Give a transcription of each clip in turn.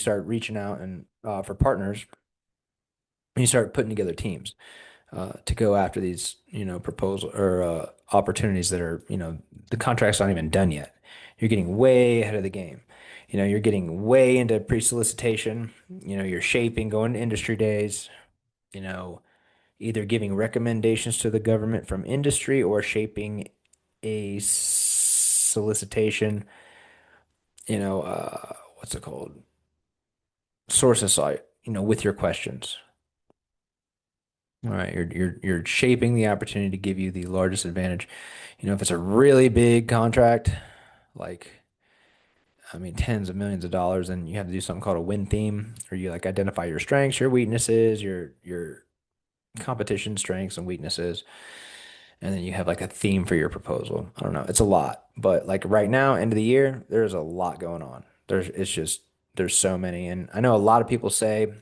start reaching out and for partners, and you start putting together teams to go after these, proposal or opportunities that are, the contract's not even done yet. You're getting way ahead of the game. You're getting way into pre-solicitation. You're shaping, going to industry days, you know, either giving recommendations to the government from industry or shaping a solicitation, what's it called? Source of site, with your questions. All right, you're shaping the opportunity to give you the largest advantage. If it's a really big contract, like I mean tens of millions of dollars, then you have to do something called a win theme, or you like identify your strengths, your weaknesses, your competition strengths and weaknesses, and then you have like a theme for your proposal. I don't know, it's a lot, but like right now, end of the year, there's a lot going on. There's so many, and I know a lot of people say,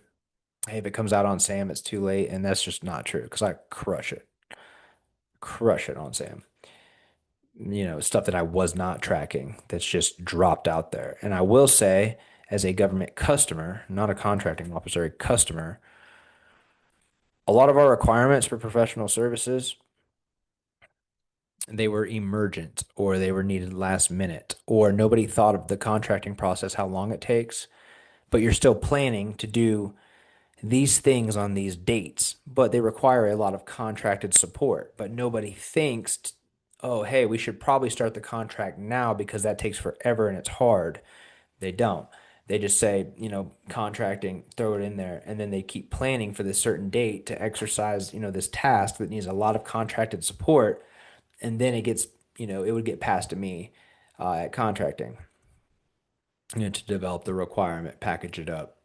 hey, if it comes out on Sam, it's too late, and that's just not true because I crush it on Sam. Stuff that I was not tracking that's just dropped out there. And I will say, as a government customer, not a contracting officer, a customer, a lot of our requirements for professional services, they were emergent or they were needed last minute, or nobody thought of the contracting process, how long it takes, but you're still planning to do these things on these dates, but they require a lot of contracted support. But nobody thinks, oh, hey, we should probably start the contract now because that takes forever and it's hard. They don't. They just say, contracting, throw it in there, and then they keep planning for this certain date to exercise, this task that needs a lot of contracted support, and then it would get passed to me at contracting, to develop the requirement, package it up,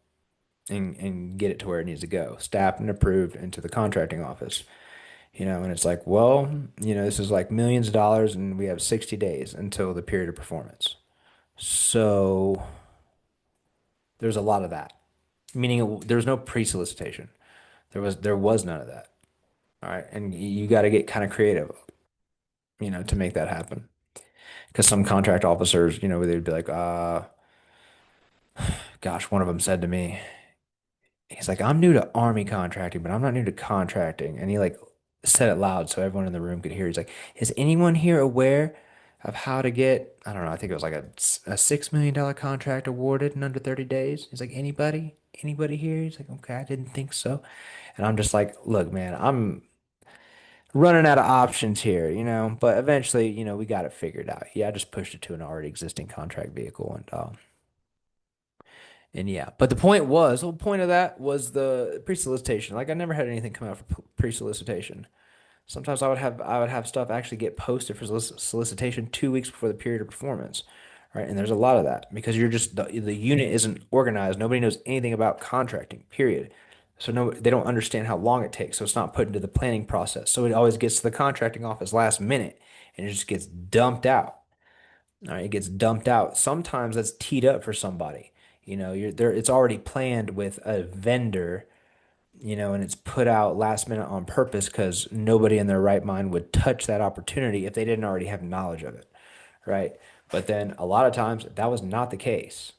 and get it to where it needs to go, staffed and approved into the contracting office. And it's like, well, this is like millions of dollars and we have 60 days until the period of performance. So there's a lot of that, meaning there's no pre-solicitation. There was none of that. All right. And you got to get kind of creative, to make that happen. Because some contract officers, they'd be like, gosh, one of them said to me, he's like, I'm new to Army contracting, but I'm not new to contracting. And he like said it loud so everyone in the room could hear. He's like, is anyone here aware of how to get, I don't know, I think it was like a $6 million contract awarded in under 30 days? He's like, anybody? Anybody here? He's like, okay, I didn't think so. And I'm just like, look, man, I'm running out of options here, but eventually, we got it figured out. Yeah, I just pushed it to an already existing contract vehicle and yeah, but the whole point of that was the pre-solicitation. Like I never had anything come out for pre-solicitation. Sometimes I would have stuff actually get posted for solicitation 2 weeks before the period of performance, right? And there's a lot of that because you're just the unit isn't organized. Nobody knows anything about contracting, period. So no, they don't understand how long it takes. So it's not put into the planning process. So it always gets to the contracting office last minute and it just gets dumped out. All right, it gets dumped out. Sometimes that's teed up for somebody. You're there, it's already planned with a vendor, and it's put out last minute on purpose because nobody in their right mind would touch that opportunity if they didn't already have knowledge of it, right? But then a lot of times that was not the case.